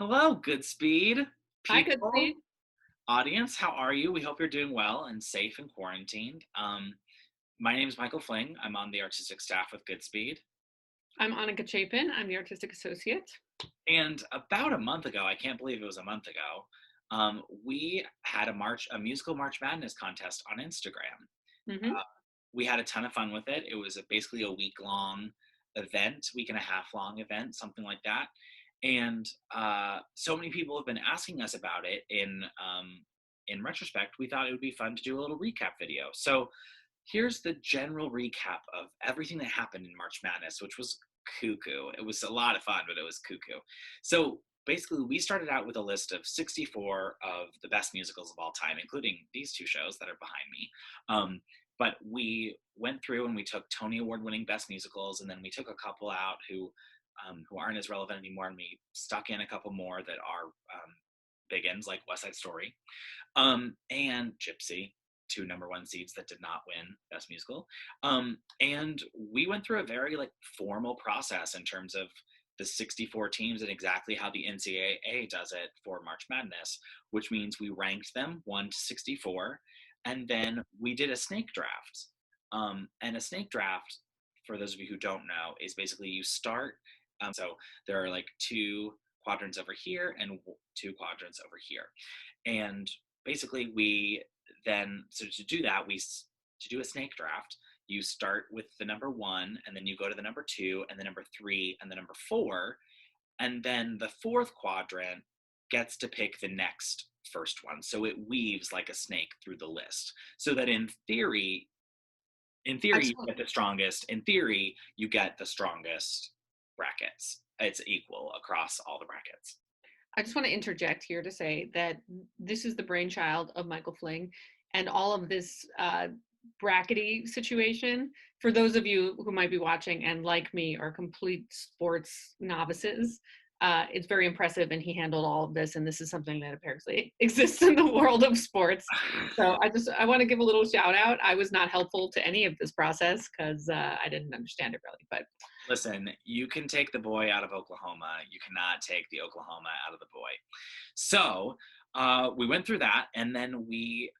Hello, Goodspeed Hi, people, Goodspeed. audience. How are you? We hope you're doing well and safe and quarantined. My name is Michael Fling. I'm on the artistic staff with Goodspeed. I'm Anika Chapin. I'm the artistic associate. And about a month ago, I can't believe it was a month ago, we had a musical March Madness contest on Instagram. Hmm. Uh, we had a ton of fun with it. It was basically a week long event, week and a half long event, something like that. And so many people have been asking us about it. In retrospect, we thought it would be fun to do a little recap video. So here's the general recap of everything that happened in March Madness, which was cuckoo. It was a lot of fun, but it was cuckoo. So basically, we started out with a list of 64 of the best musicals of all time, including these two shows that are behind me. But we went through and we took Tony Award winning best musicals, and then we took a couple out who aren't as relevant anymore, and we stuck in a couple more that are big ends like West Side Story and Gypsy, two number one seeds that did not win Best Musical. And we went through a very like formal process in terms of the 64 teams and exactly how the NCAA does it for March Madness, which means we ranked them 1 to 64, and then we did a snake draft. And a snake draft, for those of you who don't know, is basically you start. So there are like two quadrants over here and two quadrants over here, and basically we then so to do that to do a snake draft, you start with the number one, and then you go to the number two and the number three and the number four, and then the fourth quadrant gets to pick the next first one, so it weaves like a snake through the list, so that in theory I you get the strongest, in theory you get the strongest brackets. It's equal across all the brackets. just want to interject here to say that this is the brainchild of Michael Fling, and all of this brackety situation. For those of you who might be watching and, like me, are complete sports novices, it's very impressive, and he handled all of this. And this is something that apparently exists in the world of sports. So I want to give a little shout out. I was not helpful to any of this process because I didn't understand it really, but Listen, you can take the boy out of Oklahoma. You cannot take the Oklahoma out of the boy. So we went through that, and then we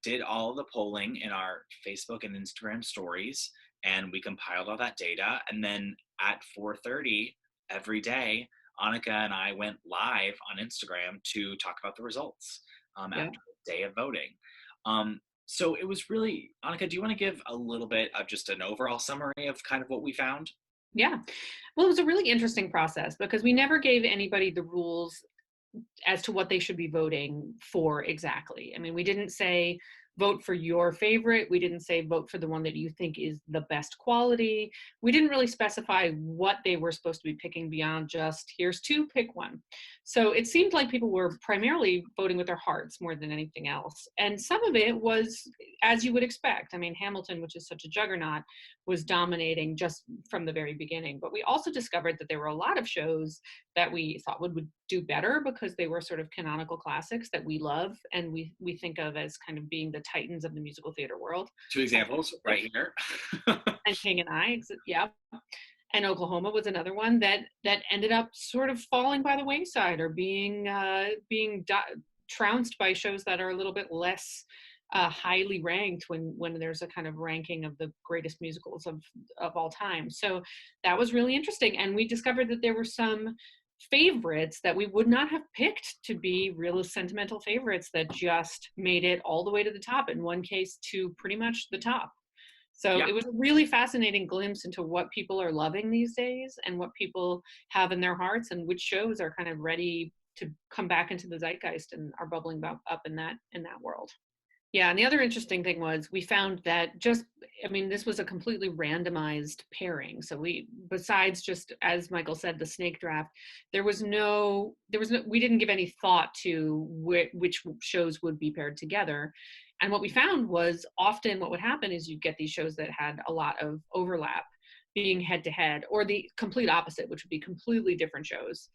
did all the polling in our Facebook and Instagram stories, and we compiled all that data. And then at 4:30 every day, Anika and I went live on Instagram to talk about the results yeah. after the day of voting. So it was really, Anika, do you want to give a little bit of just an overall summary of kind of what we found? Yeah. Well, it was a really interesting process because we never gave anybody the rules as to what they should be voting for exactly. I mean, we didn't say vote for your favorite. We didn't say vote for the one that you think is the best quality. We didn't really specify what they were supposed to be picking beyond just here's two, pick one. So it seemed like people were primarily voting with their hearts more than anything else. And some of it was as you would expect. I mean, Hamilton, which is such a juggernaut, was dominating just from the very beginning. But we also discovered that there were a lot of shows that we thought would do better because they were sort of canonical classics that we love and we think of as kind of being the titans of the musical theater world. Two examples right here. And King and I, yeah. And Oklahoma was another one that ended up sort of falling by the wayside or being trounced by shows that are a little bit less highly ranked when there's a kind of ranking of the greatest musicals of all time. So that was really interesting, and we discovered that there were some favorites that we would not have picked to be real sentimental favorites that just made it all the way to the top, in one case to pretty much the top. So Yeah. it was a really fascinating glimpse into what people are loving these days and what people have in their hearts and which shows are kind of ready to come back into the zeitgeist and are bubbling up in that world. Yeah, and the other interesting thing was we found that I mean, this was a completely randomized pairing. So besides just, as Michael said, the snake draft, we didn't give any thought to which shows would be paired together. And what we found was often what would happen is you'd get these shows that had a lot of overlap being head to head, or the complete opposite, which would be completely different shows.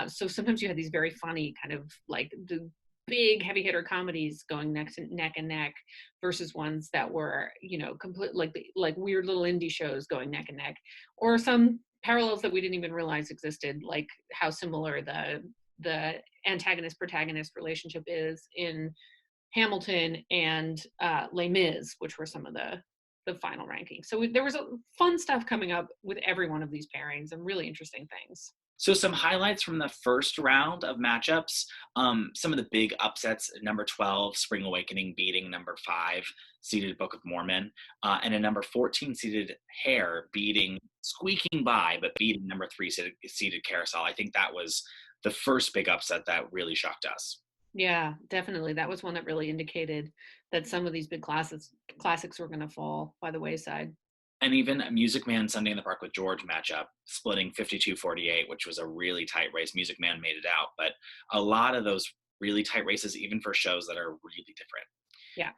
So sometimes you had these very funny kind of like the big heavy hitter comedies going neck and neck versus ones that were, complete like weird little indie shows going neck and neck, or some parallels that we didn't even realize existed, like how similar the the antagonist protagonist relationship is in Hamilton and Les Mis, which were some of the final rankings. So there was a fun stuff coming up with every one of these pairings and really interesting things. So some highlights from the first round of matchups. Some of the big upsets: number 12, Spring Awakening, beating number 5, seeded Book of Mormon, and a number 14 seeded Hair squeaking by, but beating number 3 seeded Carousel. I think that was the first big upset that really shocked us. Yeah, definitely. That was one that really indicated that some of these big classics were going to fall by the wayside. And even a Music Man Sunday in the Park with George matchup, splitting 52-48, which was a really tight race. Music Man made it out, but a lot of those really tight races, even for shows that are really different. Yeah.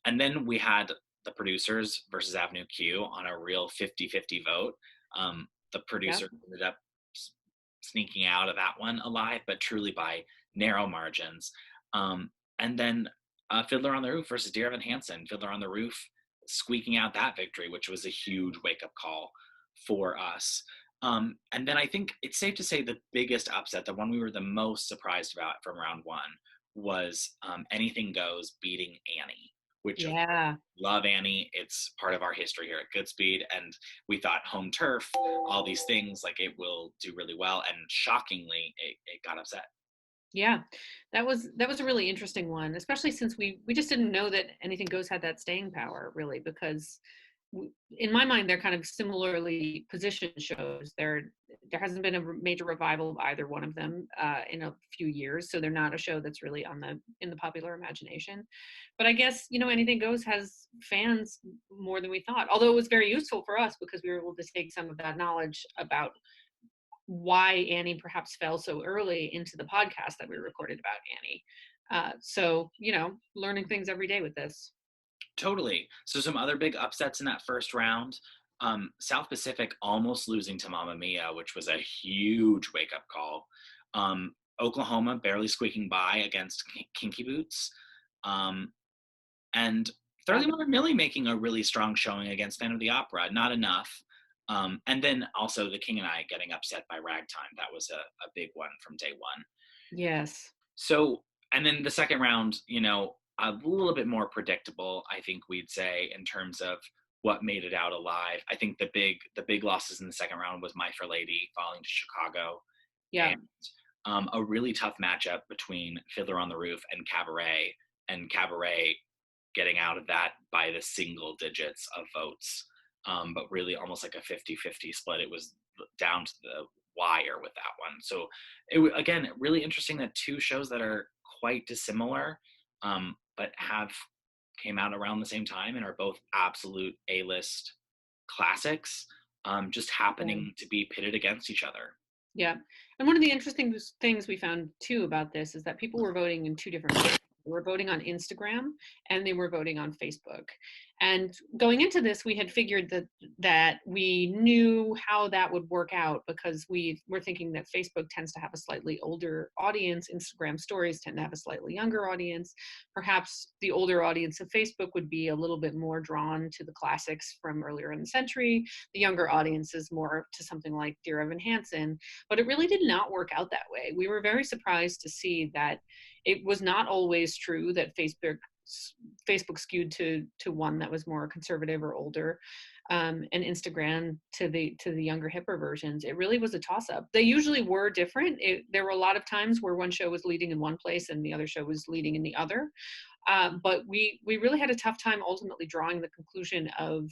And then we had the producers versus Avenue Q on a real 50-50 vote. The producer ended up sneaking out of that one alive, but truly by narrow margins. And then Fiddler on the Roof versus Dear Evan Hansen. Fiddler on the Roof squeaking out that victory, which was a huge wake-up call for us. And then I think it's safe to say the biggest upset, the one we were the most surprised about from round one, was Anything Goes beating Annie, which love Annie. It's part of our history here at Goodspeed, and we thought home turf, all these things, like it will do really well, and shockingly, it got upset. Yeah, that was a really interesting one, especially since we just didn't know that Anything Goes had that staying power, really, because in my mind they're kind of similarly positioned shows. There hasn't been a major revival of either one of them in a few years, so they're not a show that's really in the popular imagination. But I guess, Anything Goes has fans more than we thought, although it was very useful for us because we were able to take some of that knowledge about why Annie perhaps fell so early into the podcast that we recorded about Annie. So, learning things every day with this. Totally. So some other big upsets in that first round. South Pacific almost losing to Mamma Mia, which was a huge wake-up call. Oklahoma barely squeaking by against Kinky Boots. And 31 Millie making a really strong showing against Phantom of the Opera. Not enough. And then also The King and I getting upset by Ragtime. That was a big one from day one. Yes. So, and then the second round, a little bit more predictable, I think we'd say, in terms of what made it out alive. I think the big losses in the second round was My Fair Lady falling to Chicago. Yeah. And a really tough matchup between Fiddler on the Roof and Cabaret getting out of that by the single digits of votes. But really almost like a 50-50 split. It was down to the wire with that one. So again, really interesting that two shows that are quite dissimilar, but came out around the same time and are both absolute A-list classics, just happening to be pitted against each other. Yeah. And one of the interesting things we found too about this is that people were voting in two different ways. They were voting on Instagram and they were voting on Facebook. And going into this, we had figured that we knew how that would work out because we were thinking that Facebook tends to have a slightly older audience. Instagram stories tend to have a slightly younger audience. Perhaps the older audience of Facebook would be a little bit more drawn to the classics from earlier in the century. The younger audience is more to something like Dear Evan Hansen. But it really did not work out that way. We were very surprised to see that it was not always true that Facebook skewed to one that was more conservative or older, and Instagram to the younger, hipper versions. It really was a toss-up. They usually were different. There were a lot of times where one show was leading in one place and the other show was leading in the other. But we really had a tough time ultimately drawing the conclusion of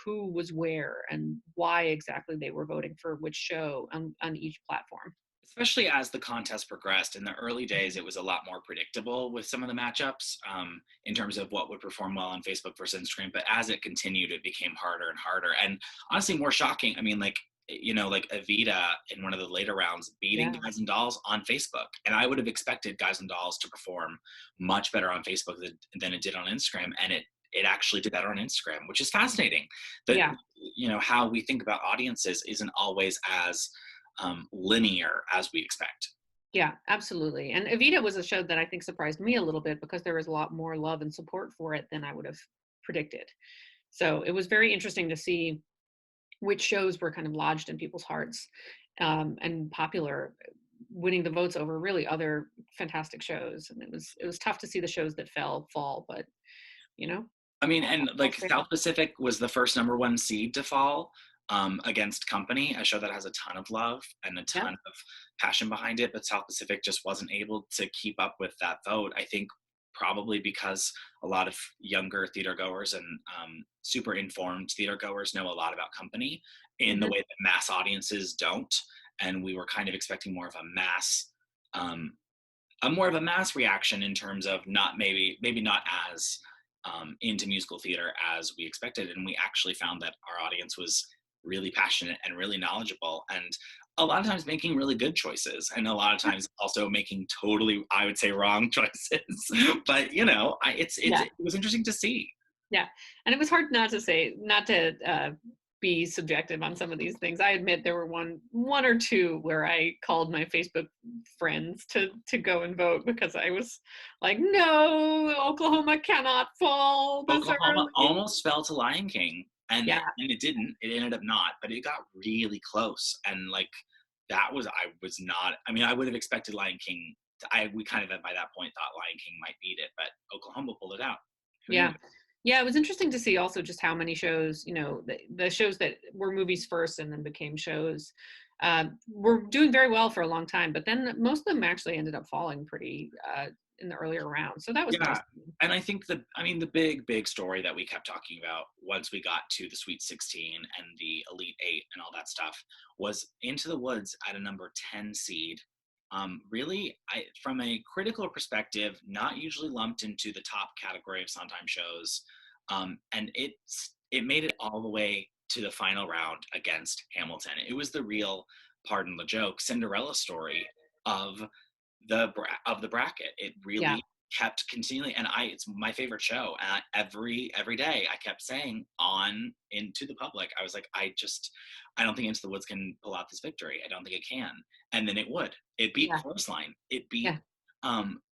who was where and why exactly they were voting for which show on each platform. Especially as the contest progressed. In the early days, it was a lot more predictable with some of the matchups in terms of what would perform well on Facebook versus Instagram. But as it continued, it became harder and harder. And honestly, more shocking. I mean, like Evita in one of the later rounds beating Guys and Dolls on Facebook. And I would have expected Guys and Dolls to perform much better on Facebook than it did on Instagram. And it actually did better on Instagram, which is fascinating. That, how we think about audiences isn't always as linear as we expect. Yeah, absolutely. And Evita was a show that I think surprised me a little bit because there was a lot more love and support for it than I would have predicted. So it was very interesting to see which shows were kind of lodged in people's hearts and popular winning the votes over really other fantastic shows. And it was tough to see the shows that fall, but you know, I mean, and like fair. South Pacific was the first number one seed to fall against Company, a show that has a ton of love and a Yeah. ton of passion behind it. But South Pacific just wasn't able to keep up with that vote. I think probably because a lot of younger theater goers and super informed theater goers know a lot about Company in the Hmm. way that mass audiences don't. And we were kind of expecting more of um, a mass reaction in terms of not maybe not as into musical theater as we expected, and we actually found that our audience was really passionate and really knowledgeable, and a lot of times making really good choices, and a lot of times also making totally, I would say, wrong choices. But Yeah. it was interesting to see. Yeah. And it was hard not to be subjective on some of these things. I admit there were one or two where I called my Facebook friends to go and vote because I was like, no, Oklahoma cannot fall this Oklahoma early. almost fell to Lion King, and Yeah. it didn't. It ended up not, but it got really close. And like that was I was not. I mean, I would have expected Lion King. We kind of by that point thought Lion King might beat it, but Oklahoma pulled it out. Who knew? Yeah. Yeah, it was interesting to see also just how many shows, the shows that were movies first and then became shows, were doing very well for a long time, but then most of them actually ended up falling pretty in the earlier rounds. So that was nice. Yeah, and I think the big story that we kept talking about once we got to the Sweet 16 and the Elite Eight and all that stuff was Into the Woods at a number 10 seed. Really, from a critical perspective, not usually lumped into the top category of Sondheim shows, and it made it all the way to the final round against Hamilton. It was the real, pardon the joke, Cinderella story of the bracket. It Yeah. really kept continually, and it's my favorite show. And every day I kept saying on into the public, I was like, I don't think Into the Woods can pull out this victory. I don't think it can. And then it would. It beat Yeah. Chorus Line. Yeah. Um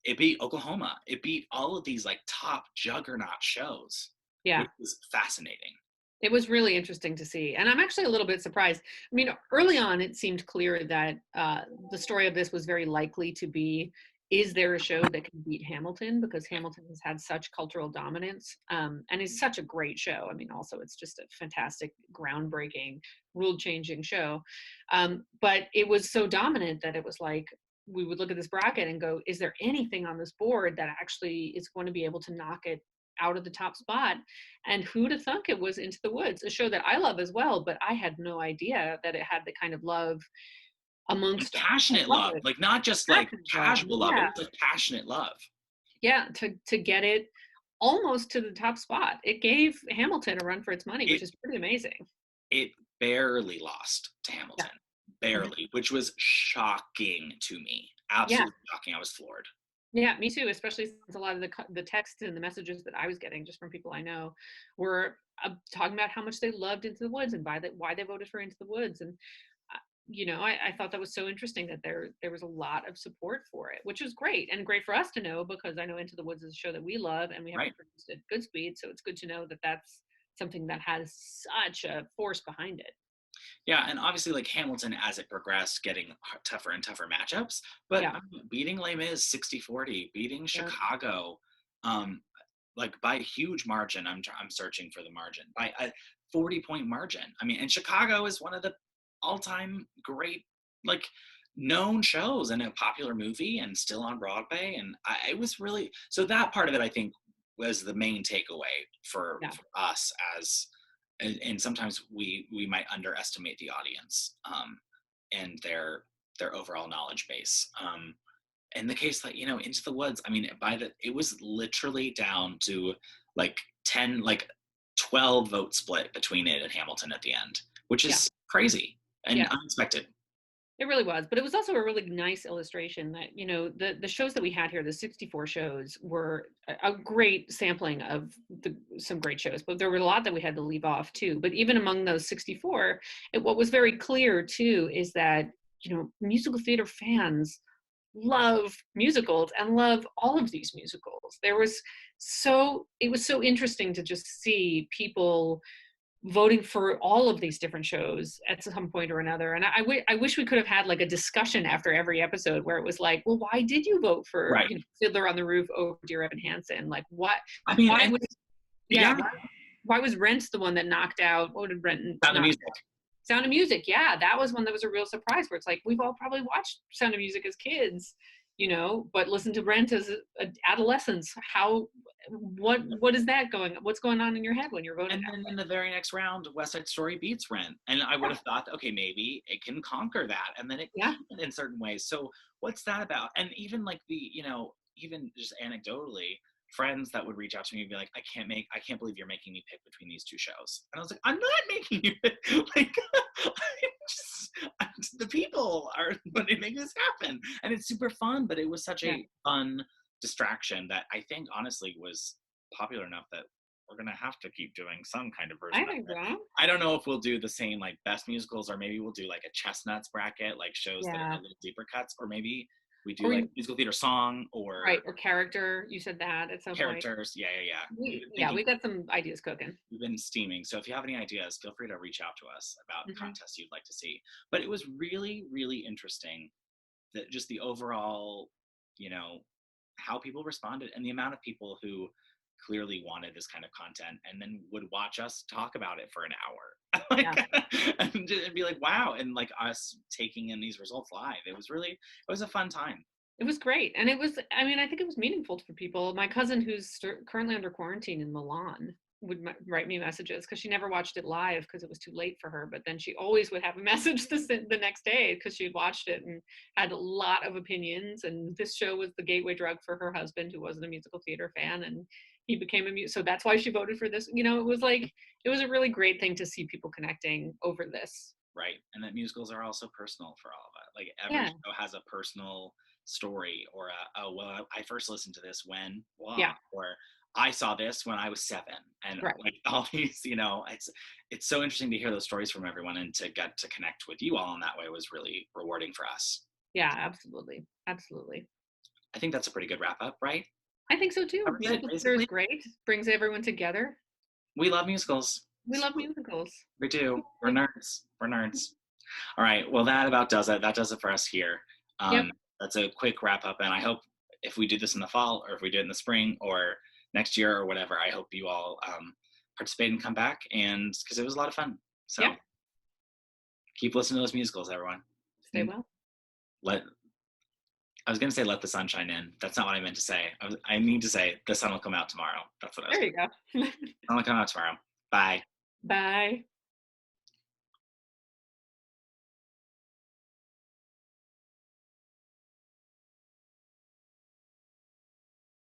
it beat Oklahoma. It beat all of these like top juggernaut shows, Yeah. which was fascinating. It was really interesting to see. And I'm actually a little bit surprised. I mean, early on, it seemed clear that the story of this was very likely to be, is there a show that can beat Hamilton? Because Hamilton has had such cultural dominance, and is such a great show. I mean, also, it's just a fantastic, groundbreaking, rule changing show. But it was so dominant that it was like, we would look at this bracket and go, is there anything on this board that actually is going to be able to knock it out of the top spot? And who'd have thunk it was Into the Woods, a show that I love as well, but I had no idea that it had the kind of love And amongst passionate love, lovers. like not just like Passionate love. casual love. It Yeah. was like passionate love. Yeah. To get it almost to the top spot. It gave Hamilton a run for its money, which It is pretty amazing. it barely lost to Yeah. Hamilton, Mhm. barely, which was shocking to me. Yeah. Absolutely shocking. I was floored. Yeah, me too. Especially since a lot of the text and the messages that I was getting just from people I know were talking about how much they loved Into the Woods and why they voted for Into the Woods. And I thought that was so interesting that there was a lot of support for it, which was great and great for us to know, because I know Into the Woods is a show that we love and we have Right. it produced at Goodspeed, so it's good to know that that's something that has such a force behind it. Yeah, and obviously, like Hamilton, as it progressed, getting tougher and tougher matchups. But Yeah, beating Les Mis 60-40, beating yeah, Chicago, um, like by a huge margin. I'm searching for the margin by a 40-point margin. I mean, and Chicago is one of the all-time great, like known shows and a popular movie and still on Broadway. And it was really, so that part of it, I think, was the main takeaway yeah, for us as, and sometimes we might underestimate the audience and their overall knowledge base. In the case that Into the Woods, I mean, it was literally down to like 10, like 12 vote split between it and Hamilton at the end, which yeah, is crazy and yeah. unexpected. It really was, but it was also a really nice illustration that the shows that we had here, the 64 shows, were a great sampling of some great shows, but there were a lot that we had to leave off too. But even among those 64, what was very clear too is that musical theater fans love musicals and love all of these musicals. It was so interesting to just see people voting for all of these different shows at some point or another. And I wish we could have had like a discussion after every episode where it was like, well, why did you vote for, Right. Fiddler on the Roof over Dear Evan Hansen? Like what, I mean, why and was, yeah, yeah, why was Rent the one that knocked out, what did Rent Sound of knock? Music. Sound of Music. Yeah, that was one that was a real surprise where it's like, we've all probably watched Sound of Music as kids, but listen to Rent as adolescents. What is that what's going on in your head when you're voting? And then in the very next round, West Side Story beats Rent. And I would have thought, okay, maybe it can conquer that. And then it Yeah. can in certain ways. So what's that about? And even like even just anecdotally, friends that would reach out to me and be like, I can't believe you're making me pick between these two shows. And I was like, I'm not making you pick. Like, the people are when they make this happen. And it's super fun, but it was such a fun distraction that I think honestly was popular enough that we're gonna have to keep doing some kind of version. I think so. I don't know if we'll do the same like best musicals, or maybe we'll do like a chestnuts bracket, like shows that are a little deeper cuts, or maybe we do like musical theater song or character. You said that at some characters. point. Yeah. We got some ideas cooking. We've been steaming. So if you have any ideas, feel free to reach out to us about contests you'd like to see. But it was really, really interesting that just the overall, how people responded and the amount of people who clearly wanted this kind of content and then would watch us talk about it for an hour and be like, wow. And like us taking in these results live. It was a fun time. It was great. And I think it was meaningful for people. My cousin, who's currently under quarantine in Milan, would write me messages because she never watched it live because it was too late for her. But then she always would have a message the next day because she had watched it and had a lot of opinions. And this show was the gateway drug for her husband, who wasn't a musical theater fan. And he became so that's why she voted for this. It was a really great thing to see people connecting over this. Right. And that musicals are also personal for all of us. Like every show has a personal story or I first listened to this when, or I saw this when I was 7, and like all these, it's so interesting to hear those stories from everyone and to get to connect with you all in that way was really rewarding for us. Yeah, absolutely. Absolutely. I think that's a pretty good wrap up, right? I think so too. Musical theater is great. Brings everyone together. We love musicals. We love musicals. We do. We're nerds. All right. Well, that about does it. That does it for us here. That's a quick wrap up. And I hope if we do this in the fall or if we do it in the spring or next year or whatever, I hope you all participate and come back, and because it was a lot of fun. So keep listening to those musicals, everyone. Stay well. I was going to say let the sunshine in. That's not what I meant to say. I need to say the sun will come out tomorrow. That's what I was There you go. sun will come out tomorrow. Bye. Bye.